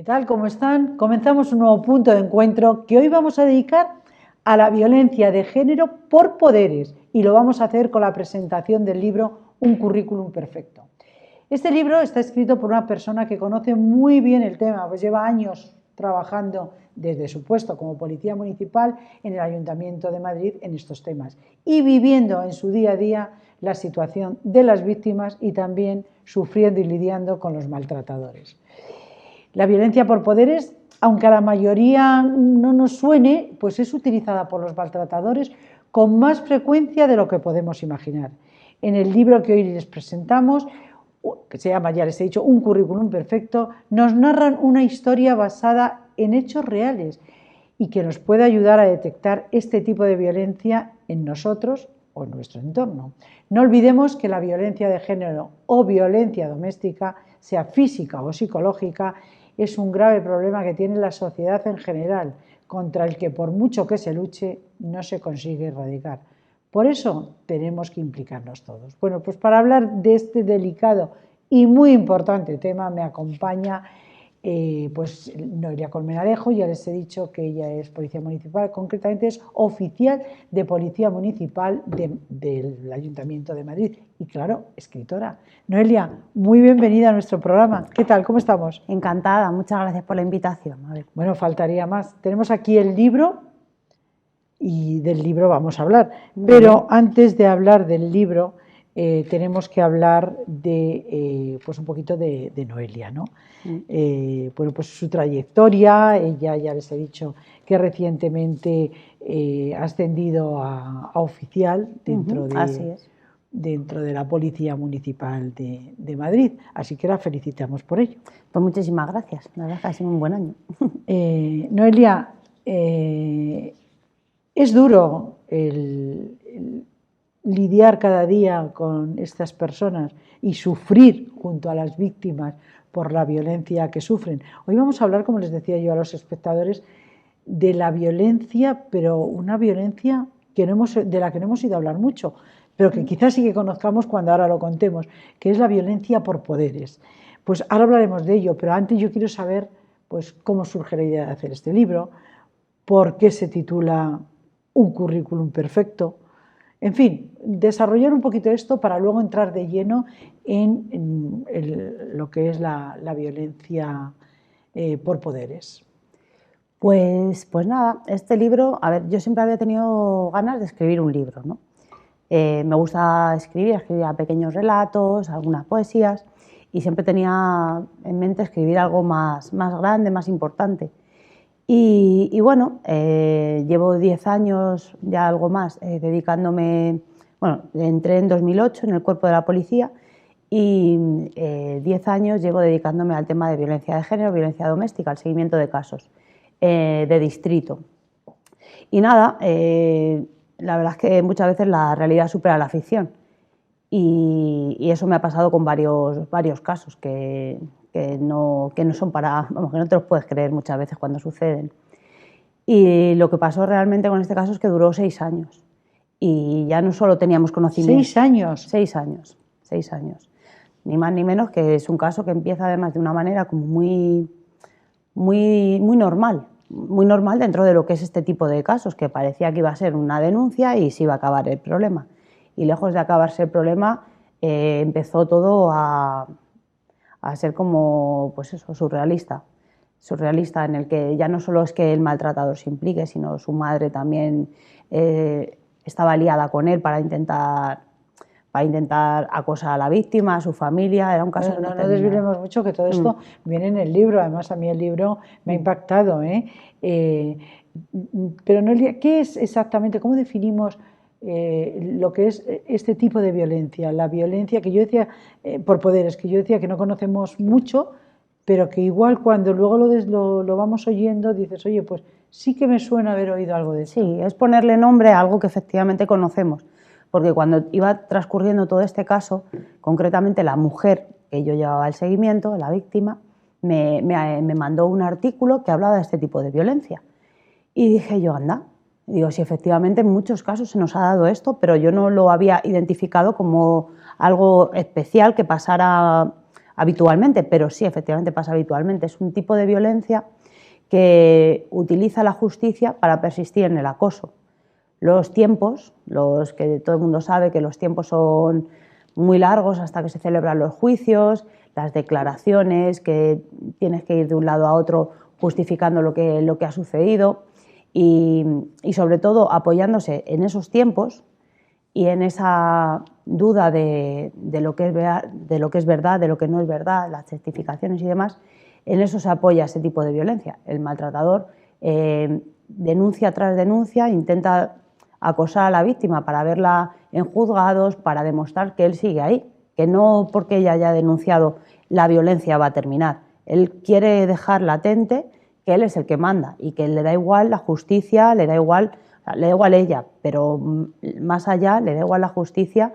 tal? ¿Cómo están? Comenzamos un nuevo punto de encuentro que hoy vamos a dedicar a la violencia de género por poderes y lo vamos a hacer con la presentación del libro Un currículum perfecto. Este libro está escrito por una persona que conoce muy bien el tema, pues lleva años trabajando desde su puesto como policía municipal en el Ayuntamiento de Madrid en estos temas y viviendo en su día a día la situación de las víctimas y también sufriendo y lidiando con los maltratadores. La violencia por poderes, aunque a la mayoría no nos suene, pues es utilizada por los maltratadores con más frecuencia de lo que podemos imaginar. En el libro que hoy les presentamos, que se llama, ya les he dicho, Un currículum perfecto, nos narran una historia basada en hechos reales y que nos puede ayudar a detectar este tipo de violencia en nosotros o en nuestro entorno. No olvidemos que la violencia de género o violencia doméstica, sea física o psicológica, es un grave problema que tiene la sociedad en general, contra el que por mucho que se luche no se consigue erradicar. Por eso tenemos que implicarnos todos. Bueno, pues para hablar de este delicado y muy importante tema me acompaña pues Noelia Colmenarejo. Ya les he dicho que ella es policía municipal, concretamente es oficial de policía municipal del Ayuntamiento de Madrid y, claro, escritora. Noelia, muy bienvenida a nuestro programa. ¿Qué tal? ¿Cómo estamos? Encantada, muchas gracias por la invitación. A ver. Bueno, faltaría más. Tenemos aquí el libro y del libro vamos a hablar, pero antes de hablar del libro tenemos que hablar de pues un poquito de Noelia, ¿no? Bueno, pues su trayectoria. Ella, ya les he dicho que recientemente ha ascendido a oficial dentro de la Policía Municipal de Madrid, así que la felicitamos por ello. Pues muchísimas gracias, la verdad que ha sido un buen año. Noelia, es duro el lidiar cada día con estas personas y sufrir junto a las víctimas por la violencia que sufren. Hoy vamos a hablar, como les decía yo a los espectadores, de la violencia, pero una violencia de la que no hemos ido a hablar mucho, pero que quizás sí que conozcamos cuando ahora lo contemos, que es la violencia por poderes. Pues ahora hablaremos de ello, pero antes yo quiero saber pues, cómo surge la idea de hacer este libro, por qué se titula Un currículum perfecto. En fin, desarrollar un poquito esto para luego entrar de lleno en lo que es la violencia por poderes. Pues nada, este libro, a ver, yo siempre había tenido ganas de escribir un libro, ¿no? Me gusta escribía pequeños relatos, algunas poesías, y siempre tenía en mente escribir algo más grande, más importante. Y bueno, llevo 10 años, ya algo más, dedicándome, bueno, entré en 2008 en el cuerpo de la policía y 10 años llevo dedicándome al tema de violencia de género, violencia doméstica, al seguimiento de casos de distrito. Y nada, la verdad es que muchas veces la realidad supera la ficción y eso me ha pasado con varios casos que no son vamos, que no te los puedes creer muchas veces cuando suceden. Y lo que pasó realmente con este caso es que duró 6 años y ya no solo teníamos conocimiento. 6 años. 6 años, 6 años. Ni más ni menos, que es un caso que empieza además de una manera como muy normal dentro de lo que es este tipo de casos, que parecía que iba a ser una denuncia y se iba a acabar el problema. Y lejos de acabarse el problema, empezó todo a ser como, pues eso, surrealista, en el que ya no solo es que el maltratador se implique, sino su madre también estaba liada con él para intentar acosar a la víctima, a su familia. Era un caso no desviremos mucho, que todo esto viene en el libro. Además, a mí el libro me ha impactado. Pero Noelia, ¿qué es exactamente, cómo definimos lo que es este tipo de violencia? La violencia que yo decía, por poderes, que yo decía que no conocemos mucho, pero que igual cuando luego lo vamos oyendo dices, oye, pues sí que me suena haber oído algo de esto. Sí, es ponerle nombre a algo que efectivamente conocemos. Porque cuando iba transcurriendo todo este caso, concretamente la mujer que yo llevaba el seguimiento, la víctima, me mandó un artículo que hablaba de este tipo de violencia. Y dije yo, anda, digo, sí, efectivamente en muchos casos se nos ha dado esto, pero yo no lo había identificado como algo especial que pasara habitualmente, pero sí, efectivamente pasa habitualmente. Es un tipo de violencia que utiliza la justicia para persistir en el acoso. Los tiempos, los que todo el mundo sabe que los tiempos son muy largos hasta que se celebran los juicios, las declaraciones, que tienes que ir de un lado a otro justificando lo que ha sucedido y sobre todo apoyándose en esos tiempos y en esa duda de lo que es verdad, de lo que no es verdad, las certificaciones y demás, en eso se apoya ese tipo de violencia. El maltratador denuncia tras denuncia, intenta acosar a la víctima para verla en juzgados, para demostrar que él sigue ahí, que no porque ella haya denunciado la violencia va a terminar. Él quiere dejar latente que él es el que manda y que le da igual la justicia, le da igual ella, pero más allá le da igual la justicia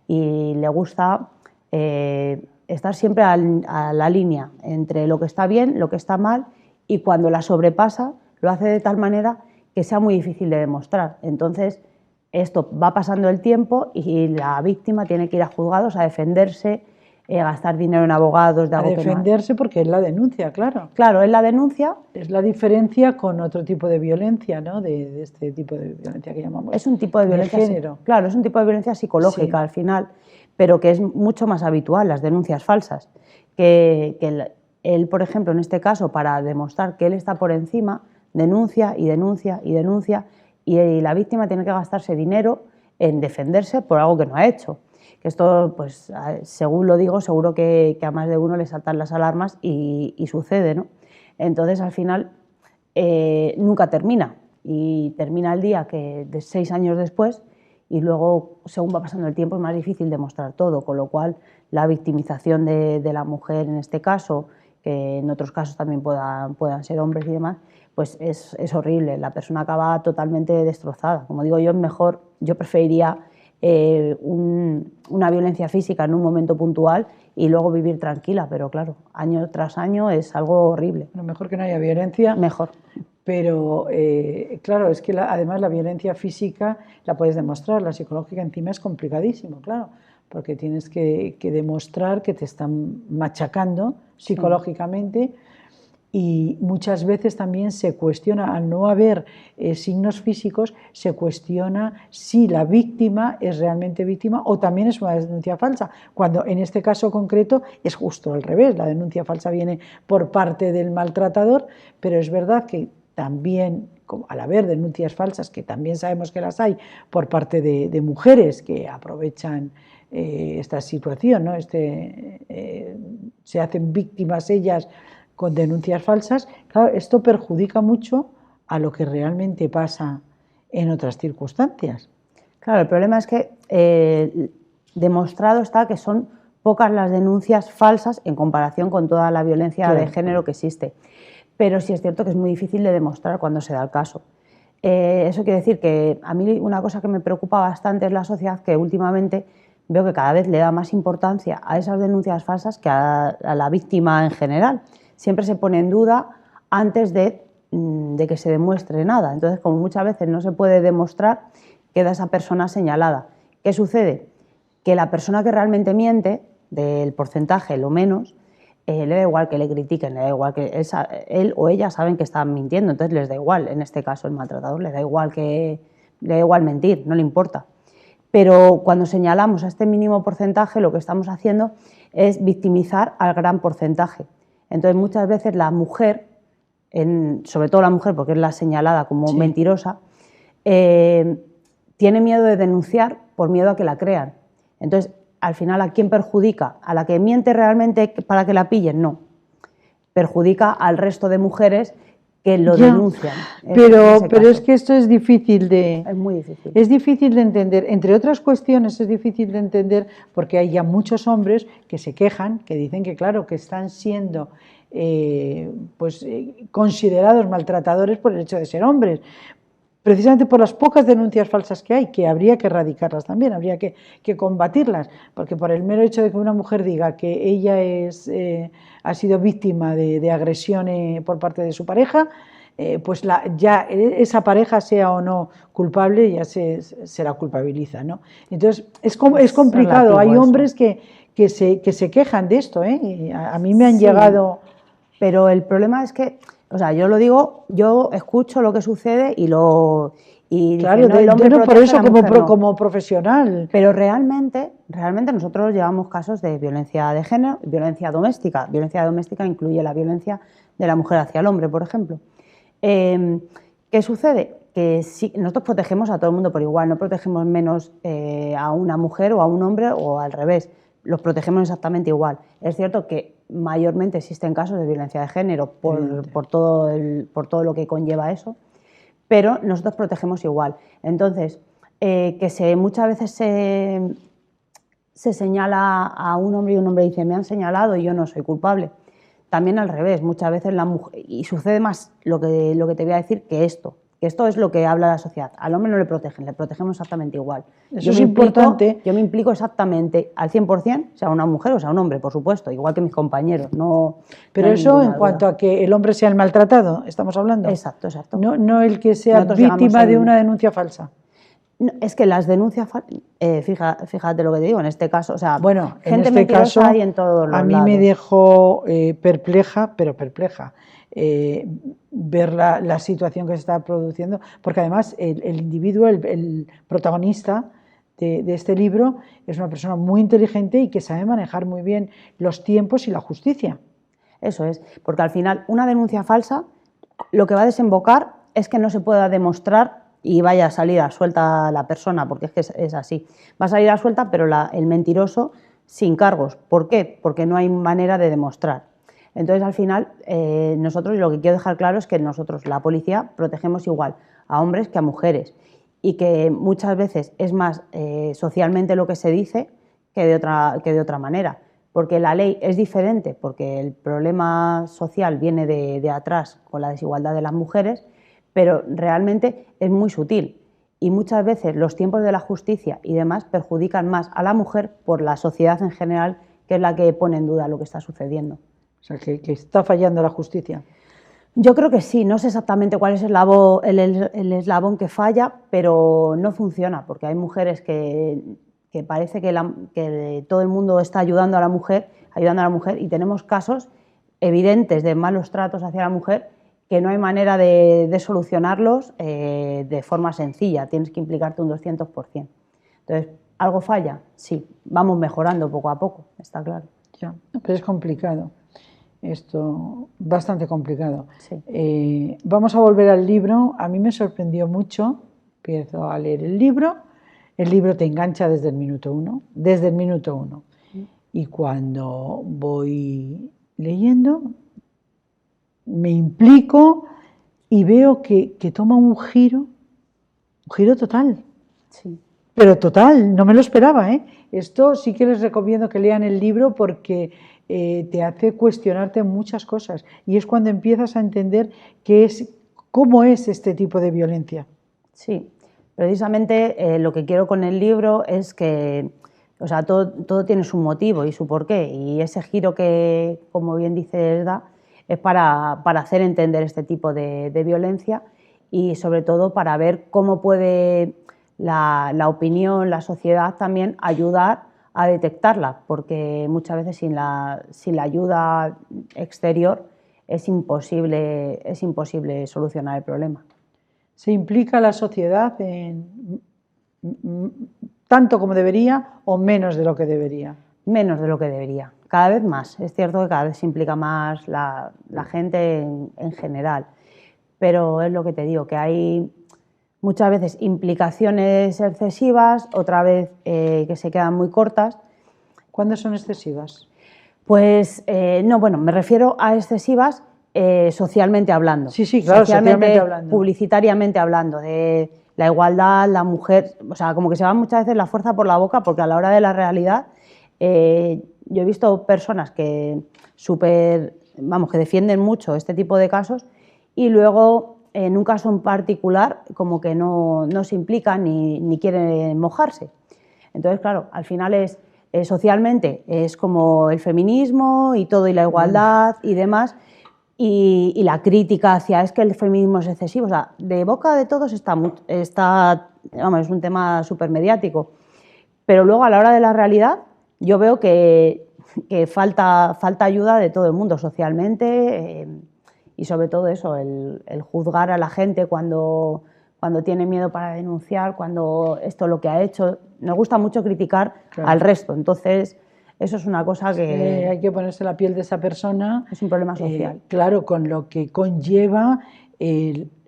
y le gusta estar siempre a la línea entre lo que está bien, lo que está mal, y cuando la sobrepasa lo hace de tal manera que sea muy difícil de demostrar. Entonces esto va pasando el tiempo y la víctima tiene que ir a juzgados a defenderse, gastar dinero en abogados de algo a defenderse porque es la denuncia, claro. Claro, es la denuncia. Es la diferencia con otro tipo de violencia, ¿no? De este tipo de violencia que llamamos. Es un tipo de violencia de género. Claro, es un tipo de violencia psicológica, sí, al final, pero que es mucho más habitual, las denuncias falsas. Que él, por ejemplo, en este caso, para demostrar que él está por encima, denuncia y denuncia y denuncia, y la víctima tiene que gastarse dinero en defenderse por algo que no ha hecho. Que esto, pues, según lo digo, seguro que a más de uno le saltan las alarmas y sucede, ¿no? Entonces, al final, nunca termina, y termina el día que de 6 años después, y luego, según va pasando el tiempo, es más difícil demostrar todo, con lo cual la victimización de la mujer en este caso, que en otros casos también puedan ser hombres y demás, pues es horrible, la persona acaba totalmente destrozada. Como digo yo, yo preferiría una violencia física en un momento puntual y luego vivir tranquila, pero claro, año tras año es algo horrible. Lo mejor que no haya violencia. Mejor. Pero claro, es que además la violencia física la puedes demostrar, la psicológica encima es complicadísimo, claro, porque tienes que demostrar que te están machacando psicológicamente. Sí. Y muchas veces también se cuestiona, al no haber signos físicos, se cuestiona si la víctima es realmente víctima o también es una denuncia falsa, cuando en este caso concreto es justo al revés, la denuncia falsa viene por parte del maltratador, pero es verdad que también, al haber denuncias falsas, que también sabemos que las hay por parte de mujeres que aprovechan esta situación, ¿no? Se hacen víctimas ellas con denuncias falsas, claro, esto perjudica mucho a lo que realmente pasa en otras circunstancias. Claro, el problema es que demostrado está que son pocas las denuncias falsas en comparación con toda la violencia de género que existe. Pero sí es cierto que es muy difícil de demostrar cuando se da el caso. Eso quiere decir que a mí una cosa que me preocupa bastante es la sociedad, que últimamente veo que cada vez le da más importancia a esas denuncias falsas que a la víctima en general. Siempre se pone en duda antes de que se demuestre nada. Entonces, como muchas veces no se puede demostrar, queda esa persona señalada. ¿Qué sucede? Que la persona que realmente miente, del porcentaje lo menos, le da igual que le critiquen, le da igual que él o ella saben que están mintiendo, entonces les da igual, en este caso el maltratador, le da igual mentir, no le importa. Pero cuando señalamos a este mínimo porcentaje, lo que estamos haciendo es victimizar al gran porcentaje. Entonces muchas veces la mujer, sobre todo la mujer porque es la señalada como mentirosa, tiene miedo de denunciar por miedo a que la crean. Entonces, al final, ¿a quién perjudica? ¿A la que miente realmente para que la pillen? No. Perjudica al resto de mujeres que lo denuncian. Pero es que esto es difícil de... Es muy difícil. Es difícil de entender. Entre otras cuestiones es difícil de entender porque hay ya muchos hombres que se quejan, que dicen que claro, que están siendo considerados maltratadores por el hecho de ser hombres. Precisamente por las pocas denuncias falsas que hay, que habría que erradicarlas también, habría que combatirlas, porque por el mero hecho de que una mujer diga que ella ha sido víctima de agresión por parte de su pareja, pues ya esa pareja, sea o no culpable, ya se la culpabiliza, ¿no? Entonces es complicado. Hay hombres que que se quejan de esto, ¿eh? Y a mí me han Sí. llegado... Pero el problema es que, o sea, yo lo digo, yo escucho lo que sucede y Claro, dicen, no, el hombre por protege eso a la mujer, no. como profesional. Pero realmente nosotros llevamos casos de violencia de género, violencia doméstica. Violencia doméstica incluye la violencia de la mujer hacia el hombre, por ejemplo. ¿Qué sucede? Que sí, nosotros protegemos a todo el mundo por igual, no protegemos menos a una mujer o a un hombre o al revés, los protegemos exactamente igual. Es cierto que mayormente existen casos de violencia de género por todo lo que conlleva eso, pero nosotros protegemos igual. Entonces, muchas veces se señala a un hombre y un hombre dice, me han señalado y yo no soy culpable. También al revés, muchas veces la mujer, y sucede más lo que te voy a decir que esto es lo que habla la sociedad. Al hombre no le protegen, le protegemos exactamente igual. Eso es importante. Yo me implico exactamente al 100%, sea una mujer o sea un hombre, por supuesto, igual que mis compañeros. Pero no eso en duda. cuanto a que el hombre sea el maltratado, estamos hablando. Exacto. No el que sea víctima de una denuncia falsa. No, es que las denuncias, fíjate lo que te digo, en este caso, o sea, bueno, gente en este caso hay en todos los a mí lados. me dejó perpleja, ver la situación que se está produciendo, porque además el individuo, el protagonista de este libro, es una persona muy inteligente y que sabe manejar muy bien los tiempos y la justicia. Eso es, porque al final una denuncia falsa lo que va a desembocar es que no se pueda demostrar y vaya a salir a suelta la persona, porque es que es así. Va a salir a suelta, pero el mentiroso sin cargos. ¿Por qué? Porque no hay manera de demostrar. Entonces, al final, nosotros, lo que quiero dejar claro es que nosotros, la policía, protegemos igual a hombres que a mujeres y que muchas veces es más socialmente lo que se dice que de otra manera. Porque la ley es diferente, porque el problema social viene de atrás con la desigualdad de las mujeres, pero realmente es muy sutil y muchas veces los tiempos de la justicia y demás perjudican más a la mujer por la sociedad en general, que es la que pone en duda lo que está sucediendo. O sea, que está fallando la justicia. Yo creo que sí, no sé exactamente cuál es el eslabón que falla, pero no funciona, porque hay mujeres que parece que todo el mundo está ayudando a la mujer, y tenemos casos evidentes de malos tratos hacia la mujer que no hay manera de solucionarlos de forma sencilla, tienes que implicarte un 200%. Entonces, ¿algo falla? Sí, vamos mejorando poco a poco, está claro. Ya, pero es complicado, esto, bastante complicado. Sí. Vamos a volver al libro, a mí me sorprendió mucho, empiezo a leer el libro te engancha desde el minuto uno, y cuando voy leyendo me implico y veo que toma un giro total. Sí. Pero total, no me lo esperaba, ¿eh? Esto sí que les recomiendo que lean el libro porque te hace cuestionarte muchas cosas y es cuando empiezas a entender cómo es este tipo de violencia. Sí, precisamente lo que quiero con el libro es que, o sea, todo tiene su motivo y su porqué, y ese giro que, como bien dice Esda, es para hacer entender este tipo de violencia y sobre todo para ver cómo puede la opinión, la sociedad también ayudar a detectarla, porque muchas veces sin la ayuda exterior es imposible solucionar el problema. ¿Se implica la sociedad tanto como debería o menos de lo que debería? Menos de lo que debería, cada vez más. Es cierto que cada vez se implica más la gente en general, pero es lo que te digo, que hay muchas veces implicaciones excesivas, otra vez que se quedan muy cortas. ¿Cuándo son excesivas? Pues no, bueno, me refiero a excesivas socialmente hablando. Sí, claro, socialmente hablando. Publicitariamente hablando, de la igualdad, la mujer, o sea, como que se va muchas veces la fuerza por la boca, porque a la hora de la realidad yo he visto personas que defienden mucho este tipo de casos y luego en un caso en particular como que no se implican ni quieren mojarse. Entonces, claro, al final socialmente es como el feminismo y todo y la igualdad y demás, y la crítica hacia es que el feminismo es excesivo, o sea, de boca de todos es un tema súper mediático, pero luego a la hora de la realidad yo veo que falta ayuda de todo el mundo socialmente, y sobre todo eso, el juzgar a la gente cuando tiene miedo para denunciar, cuando esto es lo que ha hecho. Nos gusta mucho criticar al resto, entonces eso es una cosa que... hay que ponerse la piel de esa persona. Es un problema social. Claro, con lo que conlleva,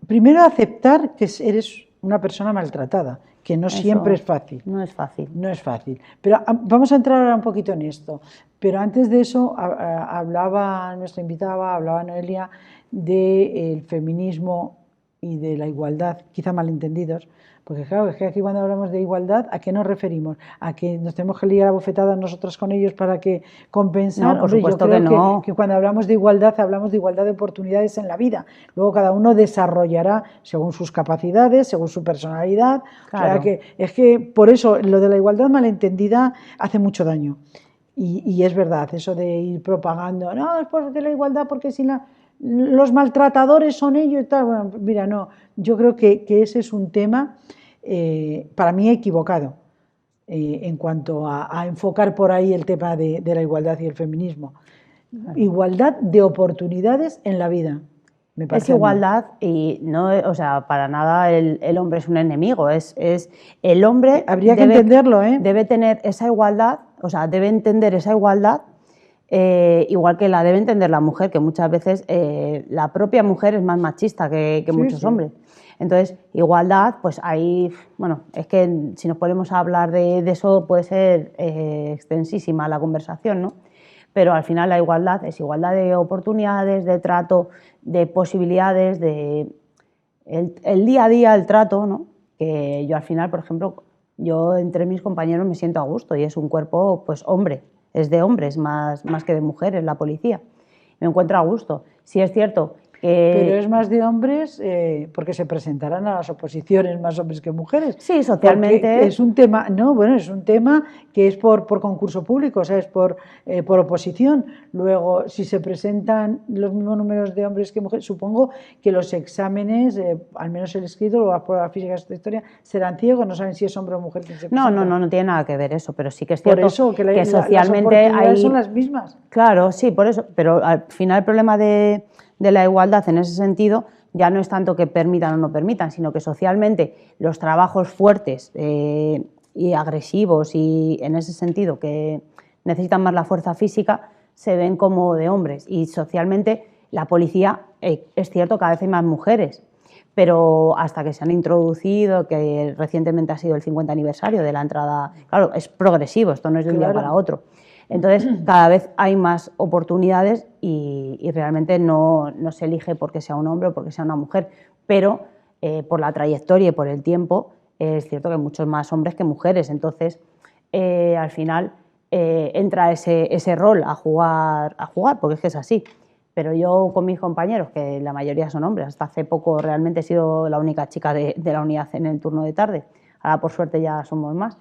primero aceptar que eres una persona maltratada, que no siempre es fácil. No es fácil. No es fácil. Pero vamos a entrar ahora un poquito en esto. Pero antes de eso, hablaba nuestra invitada, hablaba Noelia, del feminismo y de la igualdad, quizá malentendidos, porque claro, es que aquí cuando hablamos de igualdad, ¿a qué nos referimos? ¿A que nos tenemos que liar a bofetadas nosotras con ellos para que compensar? No, por supuesto que no. Que cuando hablamos de igualdad de oportunidades en la vida. Luego cada uno desarrollará según sus capacidades, según su personalidad. Claro. O sea, que es que por eso lo de la igualdad malentendida hace mucho daño. Y es verdad, eso de ir propagando, no, es porque la igualdad, porque si los maltratadores son ellos y tal. Bueno, mira, no, yo creo que ese es un tema para mí equivocado en cuanto a enfocar por ahí el tema de la igualdad y el feminismo. Claro. Igualdad de oportunidades en la vida. Me parece es igualdad y no, o sea, para nada el hombre es un enemigo, es el hombre. Habría que entenderlo, ¿eh? Debe tener esa igualdad, o sea, debe entender esa igualdad. Igual que la debe entender la mujer, que muchas veces la propia mujer es más machista que muchos hombres. Entonces, igualdad, pues ahí, bueno, es que si nos ponemos a hablar de eso puede ser extensísima la conversación, ¿no? Pero al final la igualdad es igualdad de oportunidades, de trato, de posibilidades, el día a día, el trato, ¿no? Que yo al final, por ejemplo, yo entre mis compañeros me siento a gusto y es un cuerpo, pues hombre, es de hombres más que de mujeres la policía. Me encuentro a gusto. Sí es cierto que... Pero es más de hombres porque se presentarán a las oposiciones más hombres que mujeres. Sí, socialmente... Porque es un tema, no, bueno, es un tema que es por concurso público, o sea, es por oposición. Luego, si se presentan los mismos números de hombres que mujeres, supongo que los exámenes, al menos el escrito, o las pruebas físicas de historia, serán ciegos, no saben si es hombre o mujer quien se presenta. No tiene nada que ver eso, pero sí que es cierto por eso, que socialmente las oportunidades son las mismas. Claro, sí, por eso, pero al final el problema de la igualdad en ese sentido ya no es tanto que permitan o no permitan, sino que socialmente los trabajos fuertes y agresivos y en ese sentido que necesitan más la fuerza física se ven como de hombres, y socialmente la policía, es cierto, cada vez hay más mujeres, pero hasta que se han introducido, que recientemente ha sido el 50 aniversario de la entrada, claro, es progresivo, esto no es de un día para otro. Entonces, cada vez hay más oportunidades y realmente no se elige porque sea un hombre o porque sea una mujer, pero por la trayectoria y por el tiempo es cierto que hay muchos más hombres que mujeres. Entonces, al final entra ese rol a jugar, porque es que es así. Pero yo con mis compañeros, que la mayoría son hombres, hasta hace poco realmente he sido la única chica de la unidad en el turno de tarde, ahora por suerte ya somos más,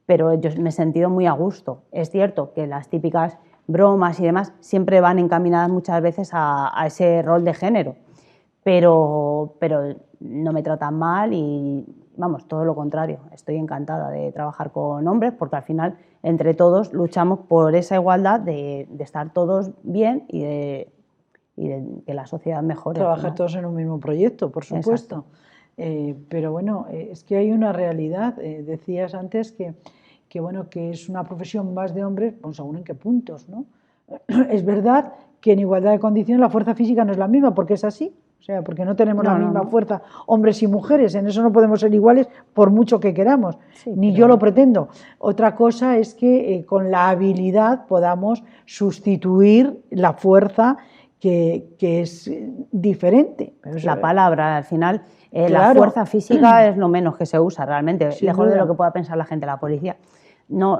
pero yo me he sentido muy a gusto. Es cierto que las típicas bromas y demás siempre van encaminadas muchas veces a ese rol de género, pero no me tratan mal y, vamos, todo lo contrario. Estoy encantada de trabajar con hombres porque al final, entre todos, luchamos por esa igualdad de estar todos bien y de que la sociedad mejore. Trabajar todos en un mismo proyecto, por supuesto. Pero bueno, es que hay una realidad. Decías antes que bueno, que es una profesión más de hombres, pues según en qué puntos, ¿no? Es verdad que en igualdad de condiciones la fuerza física no es la misma, porque es así. O sea, porque no tenemos la misma fuerza hombres y mujeres, en eso no podemos ser iguales por mucho que queramos, ni yo lo pretendo. Otra cosa es que con la habilidad podamos sustituir la fuerza que es diferente. La palabra, al final, la fuerza física es lo menos que se usa realmente, lejos de lo que pueda pensar la gente de la policía. No,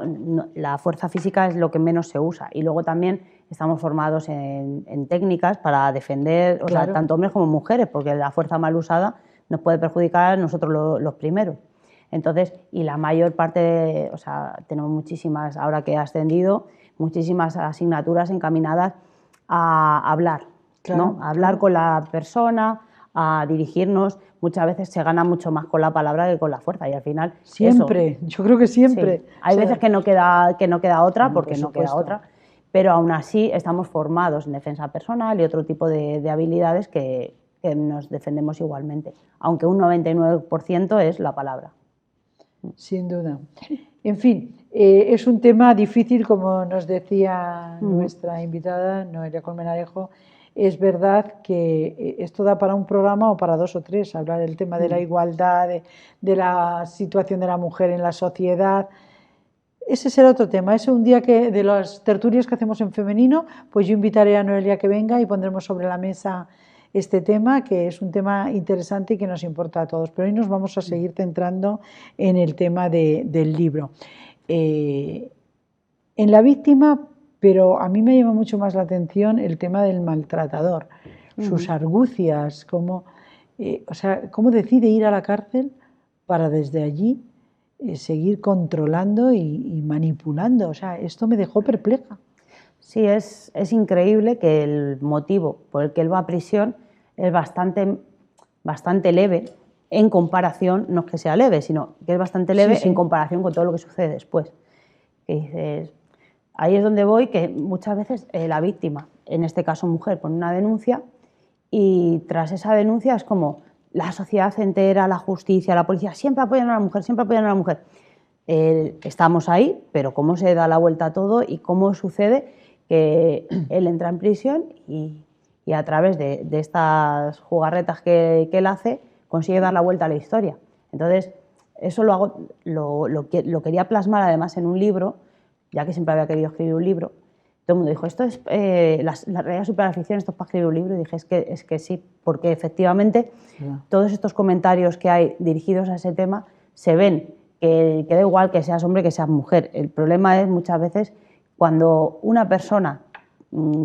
la fuerza física es lo que menos se usa, y luego también estamos formados en técnicas para defender, o sea, tanto hombres como mujeres, porque la fuerza mal usada nos puede perjudicar a nosotros los primeros. Entonces, y la mayor parte, o sea, tenemos muchísimas, ahora que he ascendido, muchísimas asignaturas encaminadas a hablar, ¿no? A hablar con la persona, a dirigirnos, muchas veces se gana mucho más con la palabra que con la fuerza y al final siempre, eso, yo creo que siempre. sí. Hay veces que no queda otra, porque por no queda supuesto. otra, pero aún así estamos formados en defensa personal y otro tipo de habilidades que nos defendemos igualmente, aunque un 99% es la palabra. Sin duda. En fin, es un tema difícil, como nos decía nuestra invitada, Noelia Colmenarejo. Es verdad que esto da para un programa o para 2 o 3, hablar del tema de la igualdad, de la situación de la mujer en la sociedad. Ese será otro tema. Ese un día que de las tertulias que hacemos en femenino, pues yo invitaré a Noelia que venga y pondremos sobre la mesa este tema, que es un tema interesante y que nos importa a todos. Pero hoy nos vamos a seguir centrando en el tema del libro. En la víctima, pero a mí me llama mucho más la atención el tema del maltratador, sus argucias, cómo decide ir a la cárcel para desde allí seguir controlando y manipulando. O sea, esto me dejó perpleja. Sí, es increíble que el motivo por el que él va a prisión es bastante leve en comparación, no es que sea leve, sino que es bastante leve en comparación con todo lo que sucede después. Que dices, ahí es donde voy, que muchas veces la víctima, en este caso mujer, pone una denuncia y tras esa denuncia es como la sociedad entera, la justicia, la policía, siempre apoyan a la mujer, siempre apoyan a la mujer. Estamos ahí, pero cómo se da la vuelta a todo y cómo sucede que él entra en prisión y a través de estas jugarretas que él hace consigue dar la vuelta a la historia. Entonces, eso lo quería plasmar además en un libro, ya que siempre había querido escribir un libro. Todo el mundo dijo, esto es la realidad supera la ficción, esto es para escribir un libro. Y dije, es que sí, porque efectivamente todos estos comentarios que hay dirigidos a ese tema se ven, que da igual que seas hombre que seas mujer. El problema es muchas veces cuando una persona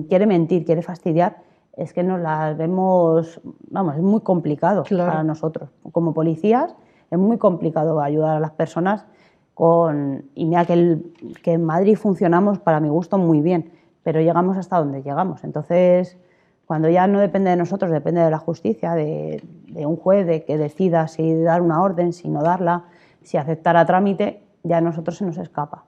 quiere mentir, quiere fastidiar, es que nos las vemos, vamos, es muy complicado para nosotros. Como policías es muy complicado ayudar a las personas y mira que en Madrid funcionamos, para mi gusto, muy bien, pero llegamos hasta donde llegamos. Entonces, cuando ya no depende de nosotros, depende de la justicia, de un juez, de que decida si dar una orden, si no darla, si aceptar a trámite, ya a nosotros se nos escapa.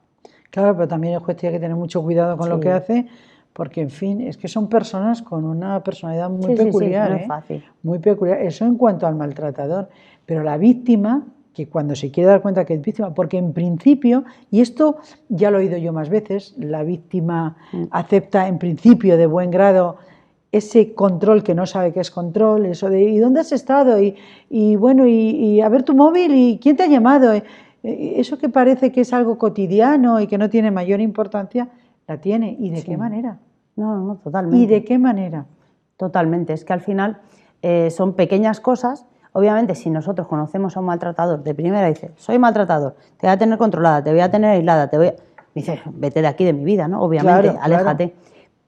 Claro, pero también el juez tiene que tener mucho cuidado con lo que hace, porque, en fin, es que son personas con una personalidad muy peculiar. No es fácil. Muy peculiar. Eso en cuanto al maltratador. Pero la víctima, que cuando se quiere dar cuenta que es víctima, porque en principio, y esto ya lo he oído yo más veces, la víctima acepta en principio de buen grado ese control que no sabe que es control, eso de ¿y dónde has estado? Y bueno, y a ver tu móvil, ¿y quién te ha llamado? Eso que parece que es algo cotidiano y que no tiene mayor importancia, la tiene. ¿Y de qué manera? No, totalmente. ¿Y de qué manera? Totalmente. Es que al final son pequeñas cosas. Obviamente, si nosotros conocemos a un maltratador, de primera dice, soy maltratador, te voy a tener controlada, te voy a tener aislada, dice, vete de aquí de mi vida, ¿no? Obviamente, aléjate.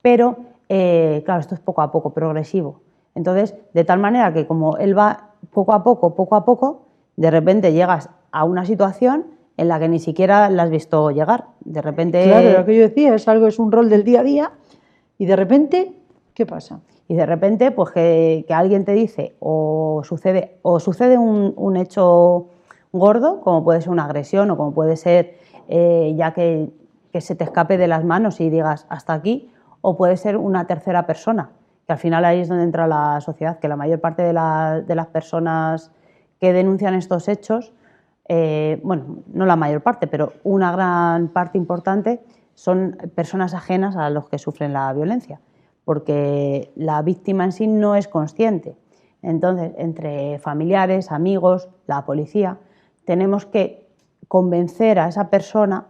Pero, claro, esto es poco a poco, progresivo. Entonces, de tal manera que como él va poco a poco, de repente llegas a una situación en la que ni siquiera la has visto llegar. De repente... Claro, lo que yo decía, es un rol del día a día y de repente, ¿qué pasa? Y de repente, pues que alguien te dice o sucede un hecho gordo, como puede ser una agresión o como puede ser ya que se te escape de las manos y digas hasta aquí, o puede ser una tercera persona, que al final ahí es donde entra la sociedad, que la mayor parte de las personas que denuncian estos hechos, bueno, no la mayor parte, pero una gran parte importante son personas ajenas a los que sufren la violencia, porque la víctima en sí no es consciente. Entonces, entre familiares, amigos, la policía, tenemos que convencer a esa persona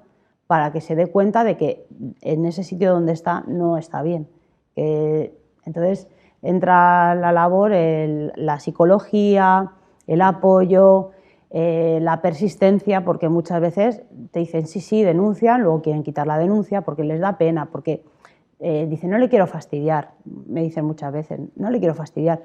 para que se dé cuenta de que en ese sitio donde está no está bien. Entonces, entra la labor, la psicología, el apoyo, la persistencia, porque muchas veces te dicen sí, denuncian, luego quieren quitar la denuncia porque les da pena, porque dicen no le quiero fastidiar, me dicen muchas veces, no le quiero fastidiar.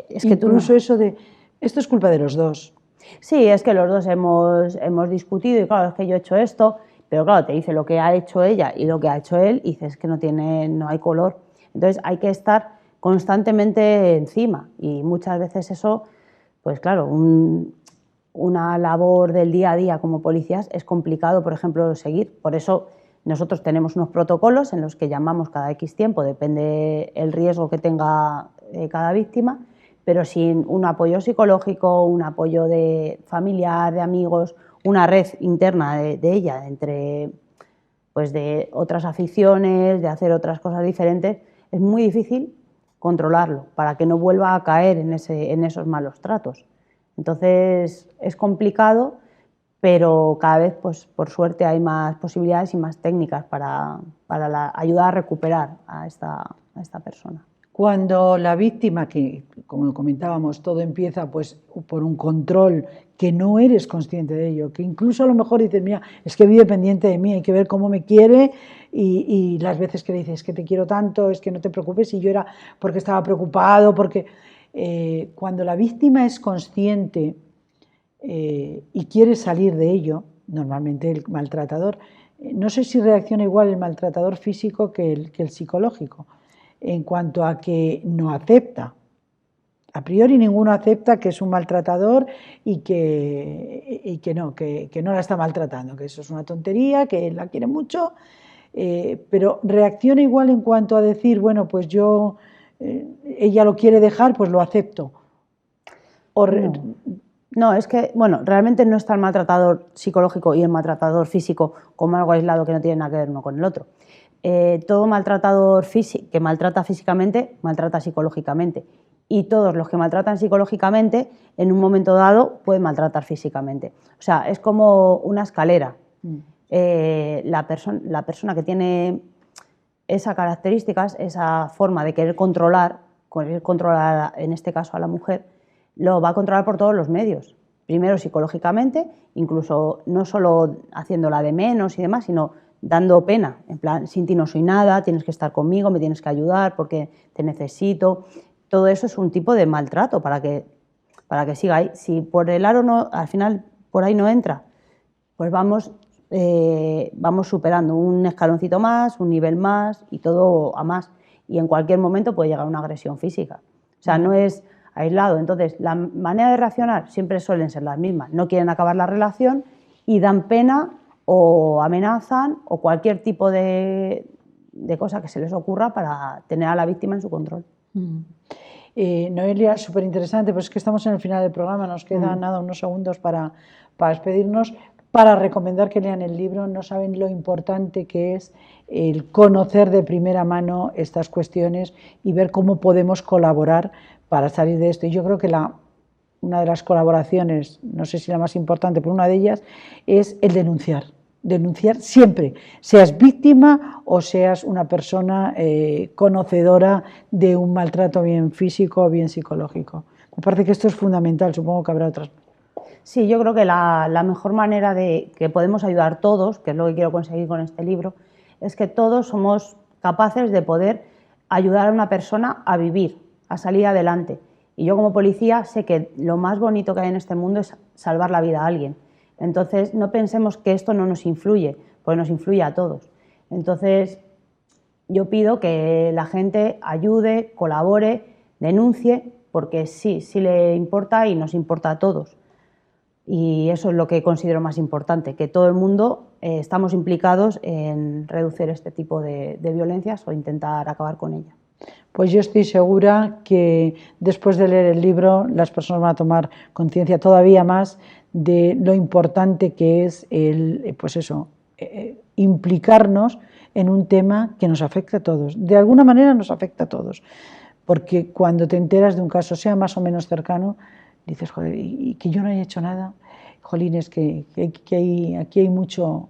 Es que incluso eso de, esto es culpa de los dos. Sí, es que los dos hemos discutido y claro, es que yo he hecho esto, pero claro, te dice lo que ha hecho ella y lo que ha hecho él y dices que no hay color. Entonces hay que estar constantemente encima y muchas veces eso, pues claro, una labor del día a día como policías es complicado, por ejemplo, seguir. Por eso nosotros tenemos unos protocolos en los que llamamos cada X tiempo, depende el riesgo que tenga cada víctima, pero sin un apoyo psicológico, un apoyo de familiar, de amigos, una red interna de ella, entre pues de otras aficiones, de hacer otras cosas diferentes, es muy difícil controlarlo para que no vuelva a caer en esos malos tratos. Entonces es complicado, pero cada vez, pues, por suerte, hay más posibilidades y más técnicas para ayudar a recuperar a esta persona. Cuando la víctima, que como comentábamos, todo empieza pues por un control que no eres consciente de ello, que incluso a lo mejor dices, mira, es que vive pendiente de mí, hay que ver cómo me quiere y las veces que le dices, es que te quiero tanto, es que no te preocupes, y yo era porque estaba preocupado, porque cuando la víctima es consciente y quiere salir de ello, normalmente el maltratador, no sé si reacciona igual el maltratador físico que el psicológico, en cuanto a que no acepta. A priori ninguno acepta que es un maltratador y que no la está maltratando, que eso es una tontería, que la quiere mucho, pero reacciona igual en cuanto a decir, bueno, pues yo, ella lo quiere dejar, pues lo acepto. No, es que, bueno, realmente no está el maltratador psicológico y el maltratador físico como algo aislado que no tiene nada que ver uno con el otro. Todo maltratador que maltrata físicamente, maltrata psicológicamente. Y todos los que maltratan psicológicamente, en un momento dado, pueden maltratar físicamente. O sea, es como una escalera. La persona que tiene esas características, esa forma de querer controlar, en este caso a la mujer, lo va a controlar por todos los medios. Primero psicológicamente, incluso no solo haciéndola de menos y demás, sino dando pena, en plan, sin ti no soy nada, tienes que estar conmigo, me tienes que ayudar porque te necesito. Todo eso es un tipo de maltrato para que siga ahí. Si por el aro no, al final por ahí no entra, pues vamos superando un escaloncito más, un nivel más y todo a más. Y en cualquier momento puede llegar una agresión física. O sea, no es aislado. Entonces, la manera de reaccionar siempre suelen ser las mismas. No quieren acabar la relación y dan pena o amenazan o cualquier tipo de cosa que se les ocurra para tener a la víctima en su control. Noelia, súper interesante, pues es que estamos en el final del programa, nos quedan nada, unos segundos para despedirnos, para recomendar que lean el libro. No saben lo importante que es el conocer de primera mano estas cuestiones y ver cómo podemos colaborar para salir de esto. Y yo creo que una de las colaboraciones, no sé si la más importante, pero una de ellas es el denunciar. Denunciar siempre, seas víctima o seas una persona conocedora de un maltrato bien físico o bien psicológico. Me parece que esto es fundamental, supongo que habrá otras. Sí, yo creo que la mejor manera de que podemos ayudar todos, que es lo que quiero conseguir con este libro, es que todos somos capaces de poder ayudar a una persona a vivir, a salir adelante. Y yo como policía sé que lo más bonito que hay en este mundo es salvar la vida a alguien. Entonces, no pensemos que esto no nos influye, porque nos influye a todos. Entonces, yo pido que la gente ayude, colabore, denuncie, porque sí le importa y nos importa a todos. Y eso es lo que considero más importante, que todo el mundo estamos implicados en reducir este tipo de violencias o intentar acabar con ella. Pues yo estoy segura que después de leer el libro las personas van a tomar conciencia todavía más de lo importante que es implicarnos en un tema que nos afecta a todos. De alguna manera nos afecta a todos, porque cuando te enteras de un caso, sea más o menos cercano, dices, joder, y que yo no haya hecho nada, jolín, es que aquí hay mucho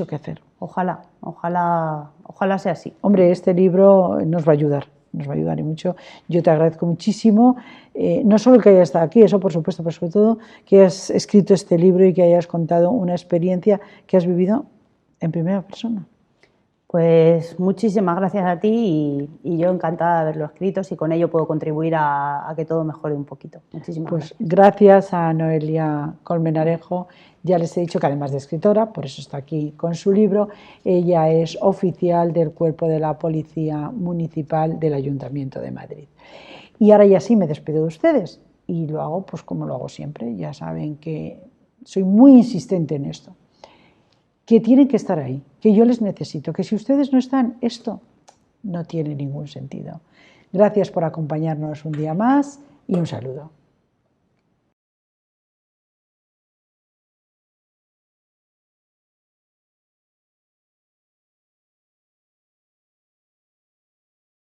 que hacer. Ojalá sea así. Hombre, este libro nos va a ayudar y mucho. Yo te agradezco muchísimo, no solo que hayas estado aquí, eso por supuesto, pero sobre todo que hayas escrito este libro y que hayas contado una experiencia que has vivido en primera persona. Pues muchísimas gracias a ti y yo encantada de haberlo escrito, si con ello puedo contribuir a que todo mejore un poquito. Muchísimas Pues gracias. gracias a Noelia Colmenarejo. Ya les he dicho que además de escritora, por eso está aquí con su libro, ella es oficial del Cuerpo de la Policía Municipal del Ayuntamiento de Madrid. Y ahora ya sí me despido de ustedes y lo hago pues como lo hago siempre. Ya saben que soy muy insistente en esto, que tienen que estar ahí, que yo les necesito, que si ustedes no están, esto no tiene ningún sentido. Gracias por acompañarnos un día más y un saludo.